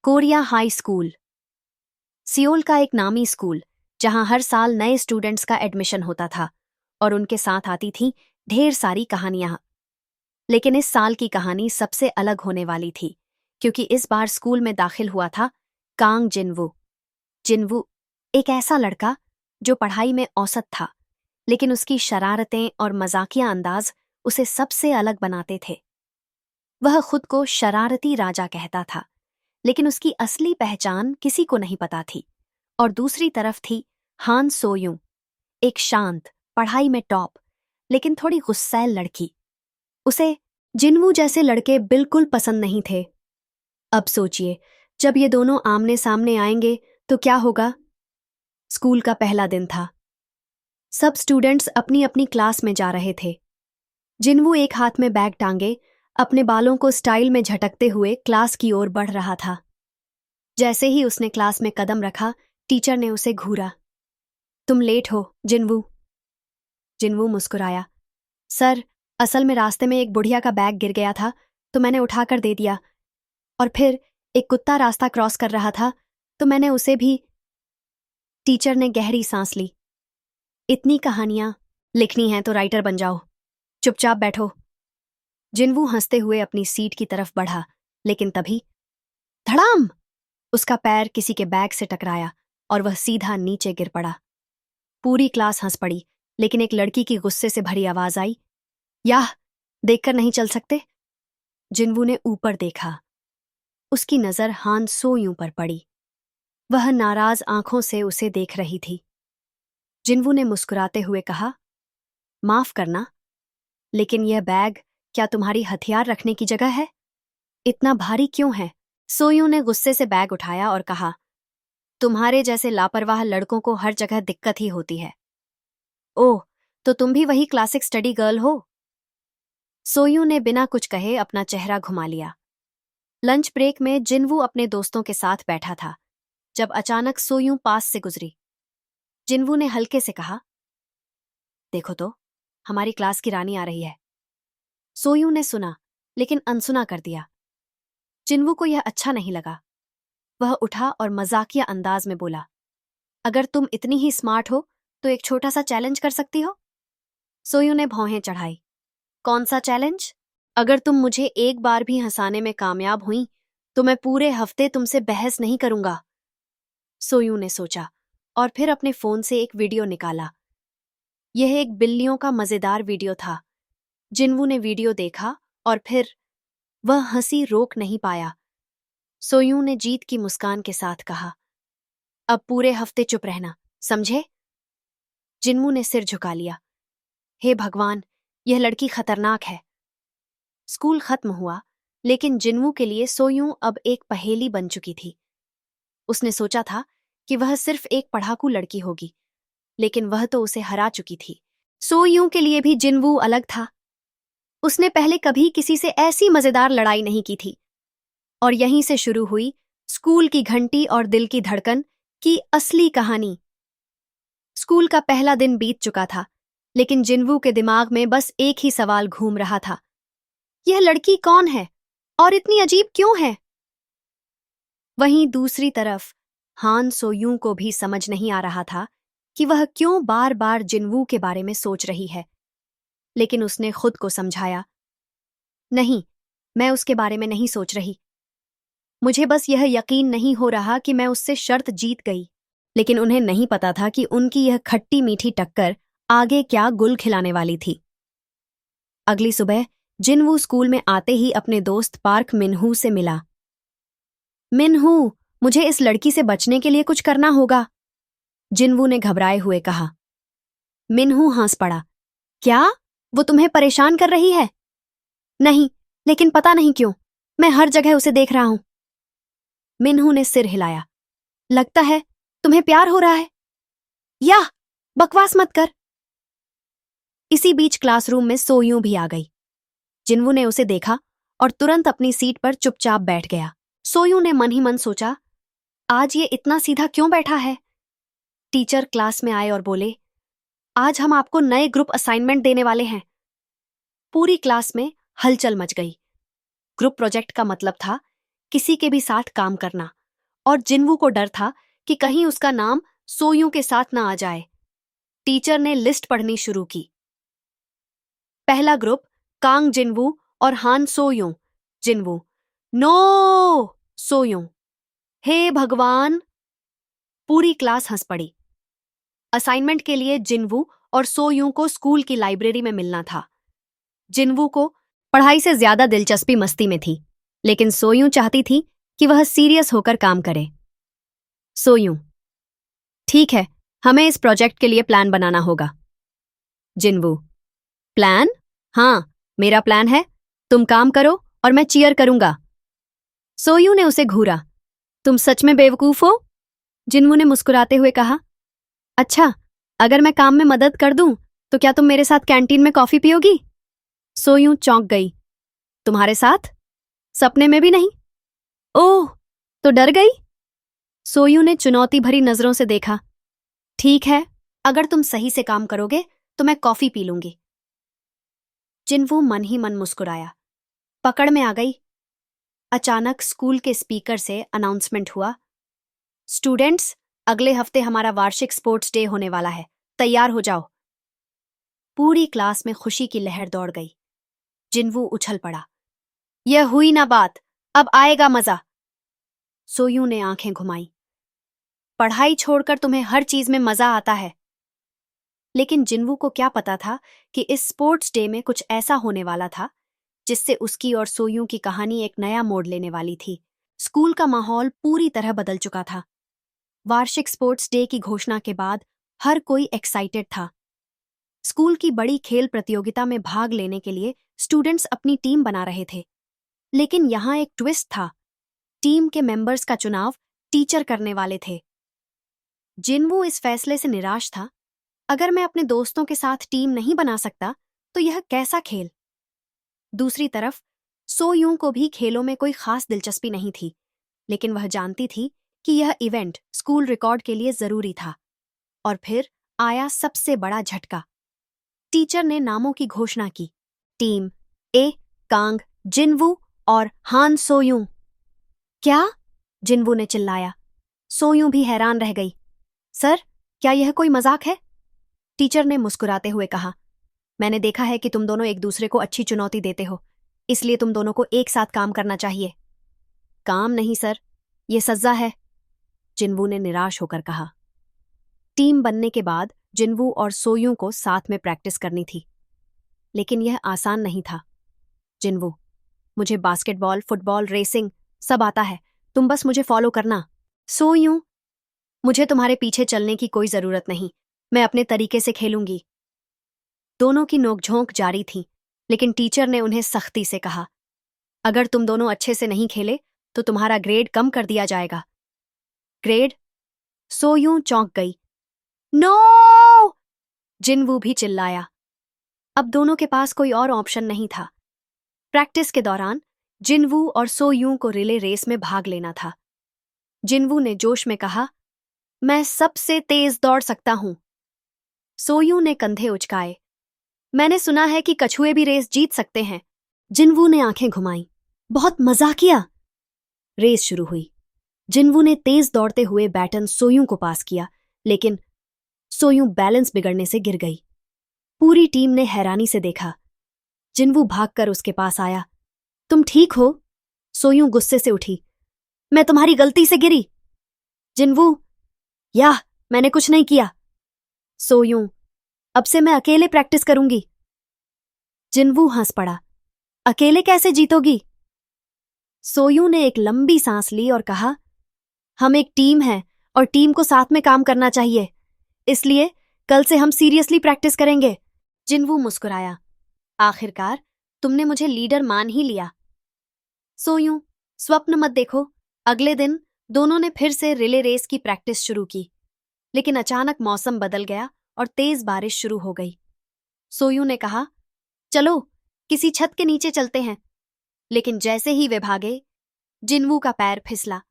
Korea high school Seoul का एक नामी स्कूल जहां हर साल नए स्टूडेंट्स का एडमिशन होता था और उनके साथ आती थीं ढेर सारी कहानियां। लेकिन इस साल की कहानी सबसे अलग होने वाली थी क्योंकि इस बार स्कूल में दाखिल हुआ था कांग जिनवू। जिनवू एक ऐसा लड़का जो पढ़ाई में औसत था, लेकिन उसकी शरारतें और मजाकिया अंदाज उसे सबसे अलग बनाते थे। वह खुद को शरारती राजा कहता था, लेकिन उसकी असली पहचान किसी को नहीं पता थी। और दूसरी तरफ थी हान सोयूं, एक शांत, पढ़ाई में टॉप, लेकिन थोड़ी गुस्सैल लड़की। उसे जिनवू जैसे लड़के बिल्कुल पसंद नहीं थे। अब सोचिए, जब ये दोनों आमने सामने आएंगे तो क्या होगा। स्कूल का पहला दिन था। सब स्टूडेंट्स अपनी अपनी क्लास में जा रहे थे। जिनवू एक हाथ में बैग टांगे अपने बालों को स्टाइल में झटकते हुए क्लास की ओर बढ़ रहा था। जैसे ही उसने क्लास में कदम रखा, टीचर ने उसे घूरा। तुम लेट हो, जिनवू। जिनवू मुस्कुराया। सर, असल में रास्ते में एक बुढ़िया का बैग गिर गया था तो मैंने उठाकर दे दिया, और फिर एक कुत्ता रास्ता क्रॉस कर रहा था तो मैंने उसे भी। टीचर ने गहरी सांस ली। इतनी कहानियां लिखनी हैं तो राइटर बन जाओ, चुपचाप बैठो। जिनवू हंसते हुए अपनी सीट की तरफ बढ़ा, लेकिन तभी धड़ाम, उसका पैर किसी के बैग से टकराया और वह सीधा नीचे गिर पड़ा। पूरी क्लास हंस पड़ी, लेकिन एक लड़की की गुस्से से भरी आवाज आई, याह, देखकर नहीं चल सकते। जिनवू ने ऊपर देखा। उसकी नजर हान सोयूं पर पड़ी। वह नाराज आंखों से उसे देख रही थी। जिनवू ने मुस्कुराते हुए कहा, माफ करना, लेकिन यह बैग क्या तुम्हारी हथियार रखने की जगह है? इतना भारी क्यों है? सोयूं ने गुस्से से बैग उठाया और कहा, तुम्हारे जैसे लापरवाह लड़कों को हर जगह दिक्कत ही होती है। ओह, तो तुम भी वही क्लासिक स्टडी गर्ल हो? सोयूं ने बिना कुछ कहे अपना चेहरा घुमा लिया। लंच ब्रेक में जिनवू अपने दोस्तों के साथ बैठा था जब अचानक सोयूं पास से गुजरी। जिनवू ने हल्के से कहा, देखो तो, हमारी क्लास की रानी आ रही है। सोयूं ने सुना, लेकिन अनसुना कर दिया। जिनवू को यह अच्छा नहीं लगा। वह उठा और मजाकिया अंदाज में बोला, अगर तुम इतनी ही स्मार्ट हो तो एक छोटा सा चैलेंज कर सकती हो। सोयूं ने भौहें चढ़ाई। कौन सा चैलेंज? अगर तुम मुझे एक बार भी हंसाने में कामयाब हुई तो मैं पूरे हफ्ते तुमसे बहस नहीं करूंगा। सोयूं ने सोचा और फिर अपने फोन से एक वीडियो निकाला। यह एक बिल्लियों का मजेदार वीडियो था। जिनवू ने वीडियो देखा और फिर वह हंसी रोक नहीं पाया। सोयूं ने जीत की मुस्कान के साथ कहा, अब पूरे हफ्ते चुप रहना, समझे? जिनवू ने सिर झुका लिया। हे भगवान, यह लड़की खतरनाक है। स्कूल खत्म हुआ, लेकिन जिनवू के लिए सोयूं अब एक पहेली बन चुकी थी। उसने सोचा था कि वह सिर्फ एक पढ़ाकू लड़की होगी, लेकिन वह तो उसे हरा चुकी थी। सोयूं के लिए भी जिनवू अलग था। उसने पहले कभी किसी से ऐसी मजेदार लड़ाई नहीं की थी। और यहीं से शुरू हुई स्कूल की घंटी और दिल की धड़कन की असली कहानी। स्कूल का पहला दिन बीत चुका था, लेकिन जिनवू के दिमाग में बस एक ही सवाल घूम रहा था, यह लड़की कौन है और इतनी अजीब क्यों है? वहीं दूसरी तरफ हान सोयूं को भी समझ नहीं आ रहा था कि वह क्यों बार बार जिनवू के बारे में सोच रही है। लेकिन उसने खुद को समझाया, नहीं, मैं उसके बारे में नहीं सोच रही। मुझे बस यह यकीन नहीं हो रहा कि मैं उससे शर्त जीत गई। लेकिन उन्हें नहीं पता था कि उनकी यह खट्टी मीठी टक्कर आगे क्या गुल खिलाने वाली थी। अगली सुबह जिनवू स्कूल में आते ही अपने दोस्त पार्क मिनहू से मिला। मिनहू, मुझे इस लड़की से बचने के लिए कुछ करना होगा, जिनवू ने घबराए हुए कहा। मिनहू हंस पड़ा। क्या? वो तुम्हें परेशान कर रही है? नहीं, लेकिन पता नहीं क्यों, मैं हर जगह उसे देख रहा हूं। मिनहू ने सिर हिलाया। लगता है तुम्हें प्यार हो रहा है। या, बकवास मत कर। इसी बीच क्लासरूम में सोयूं भी आ गई। जिनवू ने उसे देखा और तुरंत अपनी सीट पर चुपचाप बैठ गया। सोयूं ने मन ही मन सोचा, आज ये इतना सीधा क्यों बैठा है? टीचर क्लास में आए और बोले, आज हम आपको नए ग्रुप असाइनमेंट देने वाले हैं। पूरी क्लास में हलचल मच गई। ग्रुप प्रोजेक्ट का मतलब था किसी के भी साथ काम करना, और जिनवू को डर था कि कहीं उसका नाम सोयूं के साथ ना आ जाए। टीचर ने लिस्ट पढ़नी शुरू की। पहला ग्रुप कांग जिनवू और हान सोयूं। जिनवू, नो सोयूं, हे भगवान। पूरी क्लास हंस पड़ी। असाइनमेंट के लिए जिनवू और सोयूं को स्कूल की लाइब्रेरी में मिलना था। जिनवू को पढ़ाई से ज्यादा दिलचस्पी मस्ती में थी, लेकिन सोयूं चाहती थी कि वह सीरियस होकर काम करे। सोयूं, ठीक है, हमें इस प्रोजेक्ट के लिए प्लान बनाना होगा। जिनवू, प्लान? हाँ, मेरा प्लान है, तुम काम करो और मैं चीयर करूंगा। सोयूं ने उसे घूरा। तुम सच में बेवकूफ हो? जिनवू ने मुस्कुराते हुए कहा। अच्छा, अगर मैं काम में मदद कर दूं तो क्या तुम मेरे साथ कैंटीन में कॉफी पियोगी? सोयूं चौंक गई। तुम्हारे साथ? सपने में भी नहीं। ओह, तो डर गई? सोयूं ने चुनौती भरी नजरों से देखा। ठीक है, अगर तुम सही से काम करोगे तो मैं कॉफी पी लूंगी। जिनवू मन ही मन मुस्कुराया। पकड़ में आ गई। अचानक स्कूल के स्पीकर से अनाउंसमेंट हुआ, स्टूडेंट्स, अगले हफ्ते हमारा वार्षिक स्पोर्ट्स डे होने वाला है, तैयार हो जाओ। पूरी क्लास में खुशी की लहर दौड़ गई। जिनवू उछल पड़ा। यह हुई ना बात, अब आएगा मजा। सोयूं ने आंखें घुमाई। पढ़ाई छोड़कर तुम्हें हर चीज में मजा आता है। लेकिन जिनवू को क्या पता था कि इस स्पोर्ट्स डे में कुछ ऐसा होने वाला था जिससे उसकी और सोयूं की कहानी एक नया मोड़ लेने वाली थी। स्कूल का माहौल पूरी तरह बदल चुका था। वार्षिक स्पोर्ट्स डे की घोषणा के बाद हर कोई एक्साइटेड था। स्कूल की बड़ी खेल प्रतियोगिता में भाग लेने के लिए स्टूडेंट्स अपनी टीम बना रहे थे। लेकिन यहाँ एक ट्विस्ट था। टीम के मेंबर्स का चुनाव टीचर करने वाले थे। जिनवू इस फैसले से निराश था। अगर मैं अपने दोस्तों के साथ टीम नहीं बना सकता तो यह कैसा खेल? दूसरी तरफ सोयूं को भी खेलों में कोई खास दिलचस्पी नहीं थी, लेकिन वह जानती थी कि यह इवेंट स्कूल रिकॉर्ड के लिए जरूरी था। और फिर आया सबसे बड़ा झटका। टीचर ने नामों की घोषणा की। टीम ए कांग जिनवू और हान सोयूं। क्या? जिनवू ने चिल्लाया। सोयूं भी हैरान रह गई। सर, क्या यह कोई मजाक है? टीचर ने मुस्कुराते हुए कहा, मैंने देखा है कि तुम दोनों एक दूसरे को अच्छी चुनौती देते हो, इसलिए तुम दोनों को एक साथ काम करना चाहिए। काम नहीं सर, यह सज्जा है, जिनवू ने निराश होकर कहा। टीम बनने के बाद जिनवू और सोयूं को साथ में प्रैक्टिस करनी थी, लेकिन यह आसान नहीं था। जिनवू, मुझे बास्केटबॉल, फुटबॉल, रेसिंग सब आता है, तुम बस मुझे फॉलो करना। सोयूं, मुझे तुम्हारे पीछे चलने की कोई जरूरत नहीं, मैं अपने तरीके से खेलूंगी। दोनों की नोकझोंक जारी थी, लेकिन टीचर ने उन्हें सख्ती से कहा, अगर तुम दोनों अच्छे से नहीं खेले तो तुम्हारा ग्रेड कम कर दिया जाएगा। ग्रेड? सोयूं चौंक गई। नो! जिनवू भी चिल्लाया। अब दोनों के पास कोई और ऑप्शन नहीं था। प्रैक्टिस के दौरान जिनवू और सोयूं को रिले रेस में भाग लेना था। जिनवू ने जोश में कहा, मैं सबसे तेज दौड़ सकता हूं। सोयूं ने कंधे उचकाए। मैंने सुना है कि कछुए भी रेस जीत सकते हैं। जिनवू ने आंखें घुमाई। बहुत मजाकिया। रेस शुरू हुई। जिनवू ने तेज दौड़ते हुए बैटन सोयूं को पास किया, लेकिन सोयूं बैलेंस बिगड़ने से गिर गई। पूरी टीम ने हैरानी से देखा। जिनवू भागकर उसके पास आया। तुम ठीक हो? सोयूं गुस्से से उठी। मैं तुम्हारी गलती से गिरी। जिनवू, याह, मैंने कुछ नहीं किया। सोयूं, अब से मैं अकेले प्रैक्टिस करूंगी। जिनवू हंस पड़ा। अकेले कैसे जीतोगी? सोयूं ने एक लंबी सांस ली और कहा, हम एक टीम हैं और टीम को साथ में काम करना चाहिए, इसलिए कल से हम सीरियसली प्रैक्टिस करेंगे। जिनवू मुस्कुराया। आखिरकार तुमने मुझे लीडर मान ही लिया। सोयूं, स्वप्न मत देखो। अगले दिन दोनों ने फिर से रिले रेस की प्रैक्टिस शुरू की, लेकिन अचानक मौसम बदल गया और तेज बारिश शुरू हो गई। सोयूं ने कहा, चलो किसी छत के नीचे चलते हैं। लेकिन जैसे ही वे भागे, जिनवू का पैर फिसला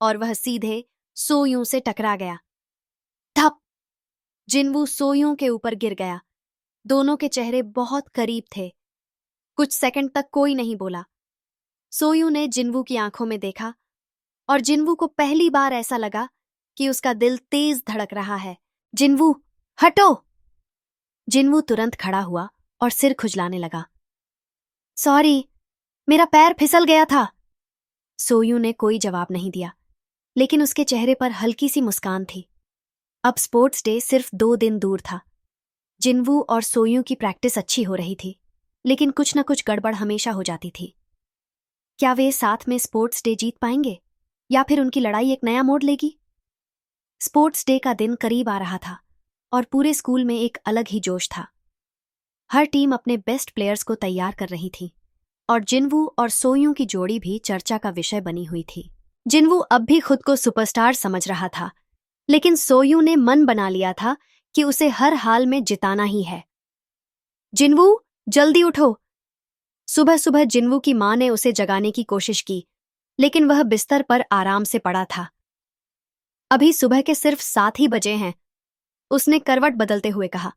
और वह सीधे सोयूं से टकरा गया। धप! जिनवू सोयूं के ऊपर गिर गया। दोनों के चेहरे बहुत करीब थे। कुछ सेकंड तक कोई नहीं बोला। सोयू ने जिन्वू की आंखों में देखा और जिन्वू को पहली बार ऐसा लगा कि उसका दिल तेज धड़क रहा है। जिन्वू, हटो! जिन्वू तुरंत खड़ा हुआ और सिर खुजलाने लगा। सॉरी, मेरा पैर फिसल गया था। सोयू ने कोई जवाब नहीं दिया, लेकिन उसके चेहरे पर हल्की सी मुस्कान थी। अब स्पोर्ट्स डे सिर्फ 2 दिन दूर था। जिन्वू और सोयू की प्रैक्टिस अच्छी हो रही थी, लेकिन कुछ न कुछ गड़बड़ हमेशा हो जाती थी। क्या वे साथ में स्पोर्ट्स डे जीत पाएंगे या फिर उनकी लड़ाई एक नया मोड़ लेगी? स्पोर्ट्स डे का दिन करीब आ रहा था और पूरे स्कूल में एक अलग ही जोश था। हर टीम अपने बेस्ट प्लेयर्स को तैयार कर रही थी और जिन्वू और सोयू की जोड़ी भी चर्चा का विषय बनी हुई थी। जिन्वू अब भी खुद को सुपरस्टार समझ रहा था, लेकिन सोयू ने मन बना लिया था कि उसे हर हाल में जिताना ही है। जिन्वू, जल्दी उठो! सुबह सुबह जिन्वू की मां ने उसे जगाने की कोशिश की, लेकिन वह बिस्तर पर आराम से पड़ा था। अभी सुबह के सिर्फ 7 ही बजे हैं, उसने करवट बदलते हुए कहा।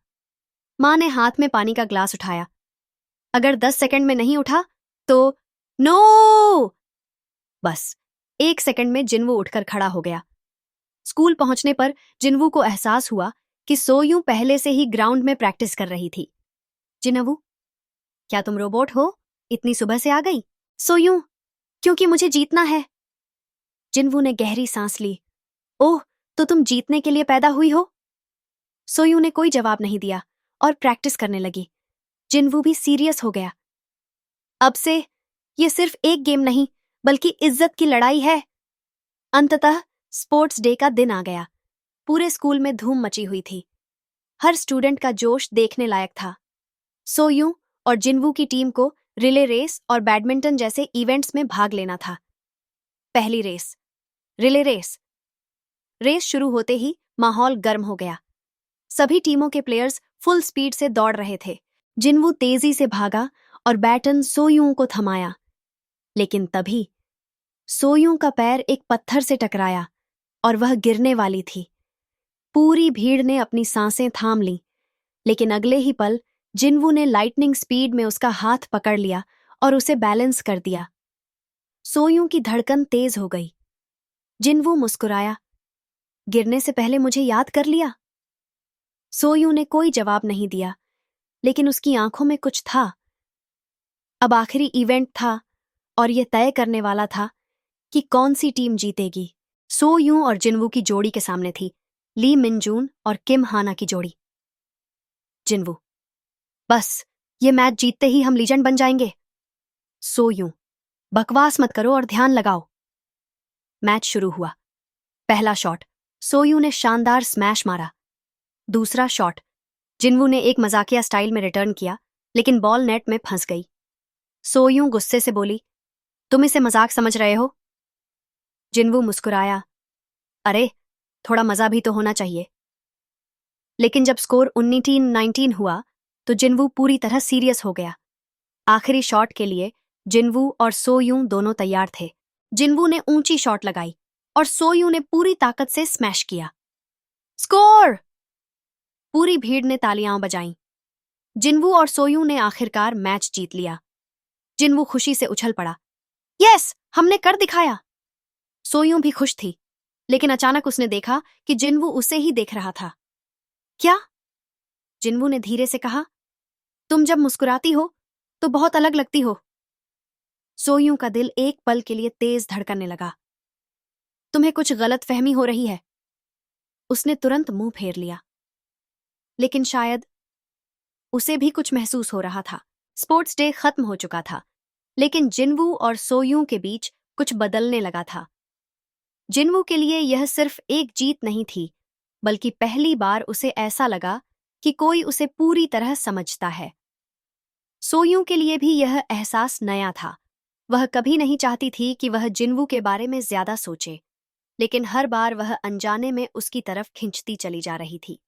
मां ने हाथ में पानी का ग्लास उठाया। अगर 10 सेकंड में नहीं उठा तो नो! बस 1 सेकंड में जिन्वू उठकर खड़ा हो गया। स्कूल पहुंचने पर जिन्वू को एहसास हुआ कि सोयू पहले से ही ग्राउंड में प्रैक्टिस कर रही थी। जिन्वू, क्या तुम रोबोट हो? इतनी सुबह से आ गई? सोयू, क्योंकि मुझे जीतना है। जिन्वू ने गहरी सांस ली। ओह, तो तुम जीतने के लिए पैदा हुई हो? सोयू ने कोई जवाब नहीं दिया और प्रैक्टिस करने लगी। जिन्वू भी सीरियस हो गया। अब से ये सिर्फ एक गेम नहीं, बल्कि इज्जत की लड़ाई है। अंततः स्पोर्ट्स डे का दिन आ गया। पूरे स्कूल में धूम मची हुई थी। हर स्टूडेंट का जोश देखने लायक था। सोयू और जिन्वू की टीम को रिले रेस और बैडमिंटन जैसे इवेंट्स में भाग लेना था। पहली रेस, रिले रेस। रेस शुरू होते ही माहौल गर्म हो गया। सभी टीमों के प्लेयर्स फुल स्पीड से दौड़ रहे थे। जिन्वू तेजी से भागा और बैटन सोयू को थमाया, लेकिन तभी सोयू का पैर एक पत्थर से टकराया और वह गिरने वाली थी। पूरी भीड़ ने अपनी सांसें थाम लीं, लेकिन अगले ही पल जिन्वू ने लाइटनिंग स्पीड में उसका हाथ पकड़ लिया और उसे बैलेंस कर दिया। सोयू की धड़कन तेज हो गई। जिन्वू मुस्कुराया। गिरने से पहले मुझे याद कर लिया? सोयू ने कोई जवाब नहीं दिया, लेकिन उसकी आंखों में कुछ था। अब आखिरी इवेंट था और यह तय करने वाला था कि कौन सी टीम जीतेगी। सोयू और जिन्वू की जोड़ी के सामने थी ली मिनजून और किम हाना की जोड़ी। जिन्वू, बस ये मैच जीतते ही हम लीजेंड बन जाएंगे। सोयू, बकवास मत करो और ध्यान लगाओ। मैच शुरू हुआ। पहला शॉट, सोयू ने शानदार स्मैश मारा। दूसरा शॉट, जिन्वू ने एक मजाकिया स्टाइल में रिटर्न किया, लेकिन बॉल नेट में फंस गई। सोयू गुस्से से बोली, तुम इसे मजाक समझ रहे हो? जिन्वू मुस्कुराया, अरे, थोड़ा मजा भी तो होना चाहिए। लेकिन जब स्कोर 19-19 हुआ, तो जिन्वू पूरी तरह सीरियस हो गया। आखिरी शॉट के लिए जिन्वू और सोयू दोनों तैयार थे। जिन्वू ने ऊंची शॉट लगाई और सोयू ने पूरी ताकत से स्मैश किया। स्कोर! पूरी भीड़ ने तालियां बजाईं। जिन्वू और सोयू ने आखिरकार मैच जीत लिया। जिन्वू खुशी से उछल पड़ा। यस, हमने कर दिखाया। सोयू भी खुश थी, लेकिन अचानक उसने देखा कि जिन्वू उसे ही देख रहा था। क्या? जिन्वू ने धीरे से कहा, तुम जब मुस्कुराती हो तो बहुत अलग लगती हो। सोयू का दिल एक पल के लिए तेज धड़कने लगा। तुम्हें कुछ गलत फहमी हो रही है। उसने तुरंत मुंह फेर लिया, लेकिन शायद उसे भी कुछ महसूस हो रहा था। स्पोर्ट्स डे खत्म हो चुका था, लेकिन जिन्वू और सोयू के बीच कुछ बदलने लगा था। जिन्वू के लिए यह सिर्फ एक जीत नहीं थी, बल्कि पहली बार उसे ऐसा लगा कि कोई उसे पूरी तरह समझता है। सोयू के लिए भी यह एहसास नया था। वह कभी नहीं चाहती थी कि वह जिन्वू के बारे में ज्यादा सोचे, लेकिन हर बार वह अनजाने में उसकी तरफ खिंचती चली जा रही थी।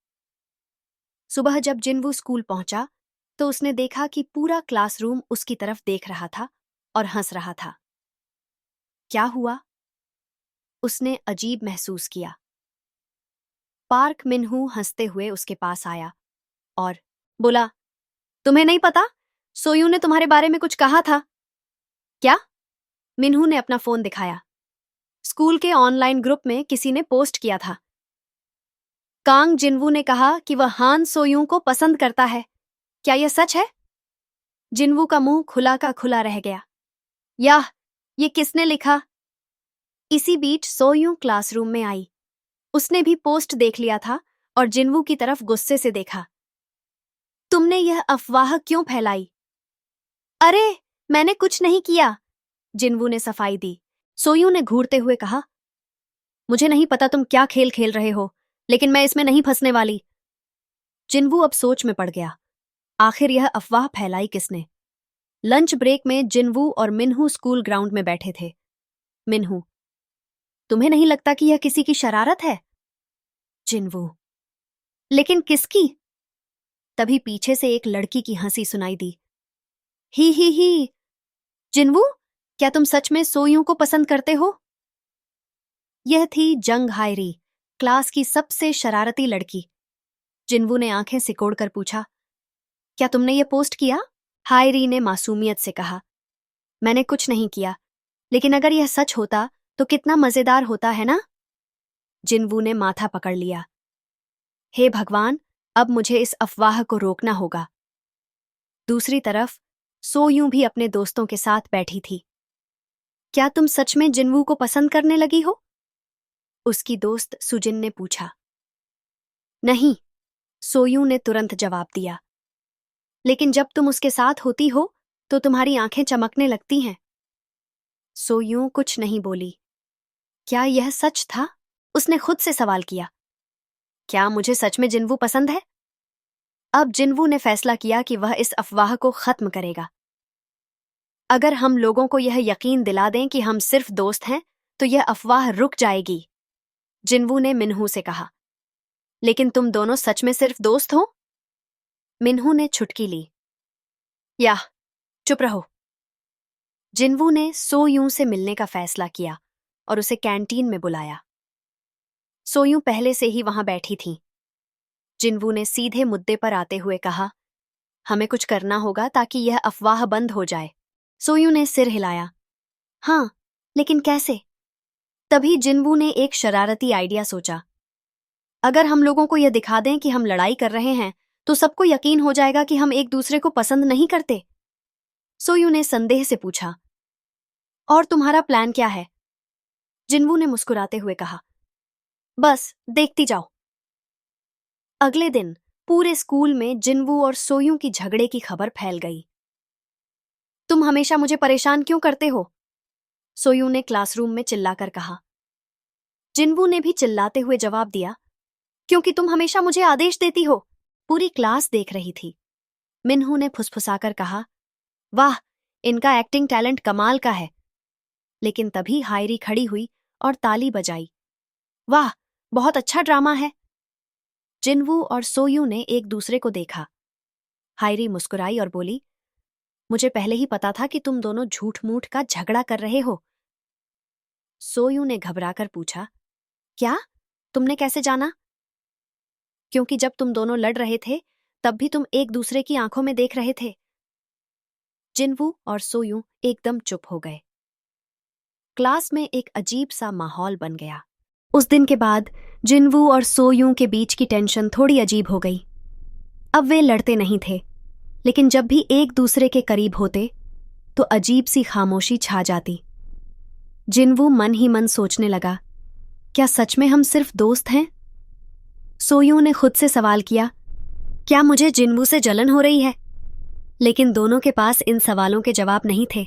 सुबह जब जिन्वू स्कूल पहुंचा, तो उसने देखा कि पूरा क्लासरूम उसकी तरफ देख रहा था और हंस रहा था। क्या हुआ? उसने अजीब महसूस किया। पार्क मिनहू हंसते हुए उसके पास आया और बोला, तुम्हें नहीं पता? सोयू ने तुम्हारे बारे में कुछ कहा था। क्या? मिन्हू ने अपना फोन दिखाया। स्कूल के ऑनलाइन ग्रुप में किसी ने पोस्ट किया था। कांग जिनवू ने कहा कि वह हान सोयूं को पसंद करता है। क्या यह सच है? जिनवू का मुंह खुला का खुला रह गया। याह, ये किसने लिखा? इसी बीच सोयूं क्लासरूम में आई। उसने भी पोस्ट देख लिया था और जिनवू की तरफ गुस्से से देखा। तुमने यह अफवाह क्यों फैलाई? अरे, मैंने कुछ नहीं किया, जिनवू ने सफाई दी। सोयूं ने घूरते हुए कहा, मुझे नहीं पता तुम क्या खेल खेल रहे हो, लेकिन मैं इसमें नहीं फंसने वाली। जिनवू अब सोच में पड़ गया। आखिर यह अफवाह फैलाई किसने? लंच ब्रेक में जिनवू और मिन्हू स्कूल ग्राउंड में बैठे थे। मिन्हू, तुम्हें नहीं लगता कि यह किसी की शरारत है? जिनवू, लेकिन किसकी? तभी पीछे से एक लड़की की हंसी सुनाई दी। ही। जिनवू, क्या तुम सच में सोयूं को पसंद करते हो? यह थी जंग हायरी, क्लास की सबसे शरारती लड़की। जिनवू ने आंखें सिकोड़कर पूछा, क्या तुमने ये पोस्ट किया? हायरी ने मासूमियत से कहा, मैंने कुछ नहीं किया, लेकिन अगर यह सच होता तो कितना मजेदार होता है ना? जिनवू ने माथा पकड़ लिया। हे भगवान, अब मुझे इस अफवाह को रोकना होगा। दूसरी तरफ सोयूं भी अपने दोस्तों के साथ बैठी थी। क्या तुम सच में जिनवू को पसंद करने लगी हो? उसकी दोस्त सुजिन ने पूछा। नहीं, सोयूं ने तुरंत जवाब दिया। लेकिन जब तुम उसके साथ होती हो तो तुम्हारी आंखें चमकने लगती हैं। सोयूं कुछ नहीं बोली। क्या यह सच था? उसने खुद से सवाल किया। क्या मुझे सच में जिनवू पसंद है? अब जिनवू ने फैसला किया कि वह इस अफवाह को खत्म करेगा। अगर हम लोगों को यह यकीन दिला दें कि हम सिर्फ दोस्त हैं, तो यह अफवाह रुक जाएगी, जिनवू ने मिन्हू से कहा। लेकिन तुम दोनों सच में सिर्फ दोस्त हो? मिन्हू ने छुटकी ली। याह, चुप रहो। जिनवू ने सोयूं से मिलने का फैसला किया और उसे कैंटीन में बुलाया। सोयूं पहले से ही वहां बैठी थी। जिनवू ने सीधे मुद्दे पर आते हुए कहा, हमें कुछ करना होगा ताकि यह अफवाह बंद हो जाए। सोयूं ने सिर हिलाया। हाँ, लेकिन कैसे? तभी जिनवू ने एक शरारती आइडिया सोचा। अगर हम लोगों को यह दिखा दें कि हम लड़ाई कर रहे हैं, तो सबको यकीन हो जाएगा कि हम एक दूसरे को पसंद नहीं करते। सोयूं ने संदेह से पूछा, और तुम्हारा प्लान क्या है? जिनवू ने मुस्कुराते हुए कहा, बस देखती जाओ। अगले दिन पूरे स्कूल में जिनवू और सोयूं की झगड़े की खबर फैल गई। तुम हमेशा मुझे परेशान क्यों करते हो? सोयूं ने क्लासरूम में चिल्लाकर कहा। जिनवू ने भी चिल्लाते हुए जवाब दिया, क्योंकि तुम हमेशा मुझे आदेश देती हो। पूरी क्लास देख रही थी। मिन्हू ने फुसफुसाकर कहा, वाह, इनका एक्टिंग टैलेंट कमाल का है। लेकिन तभी हायरी खड़ी हुई और ताली बजाई। वाह, बहुत अच्छा ड्रामा है। जिनवू और सोयूं ने एक दूसरे को देखा। हायरी मुस्कुराई और बोली, मुझे पहले ही पता था कि तुम दोनों झूठ मूठ का झगड़ा कर रहे हो। सोयूं ने घबराकर पूछा, क्या? तुमने कैसे जाना? क्योंकि जब तुम दोनों लड़ रहे थे, तब भी तुम एक दूसरे की आंखों में देख रहे थे। जिनवू और सोयूं एकदम चुप हो गए। क्लास में एक अजीब सा माहौल बन गया। उस दिन के बाद जिनवू और सोयूं के बीच की टेंशन थोड़ी अजीब हो गई। अब वे लड़ते नहीं थे, लेकिन जब भी एक दूसरे के करीब होते तो अजीब सी खामोशी छा जाती। जिनवू मन ही मन सोचने लगा, क्या सच में हम सिर्फ दोस्त हैं? सोयूं ने खुद से सवाल किया, क्या मुझे जिनवू से जलन हो रही है? लेकिन दोनों के पास इन सवालों के जवाब नहीं थे।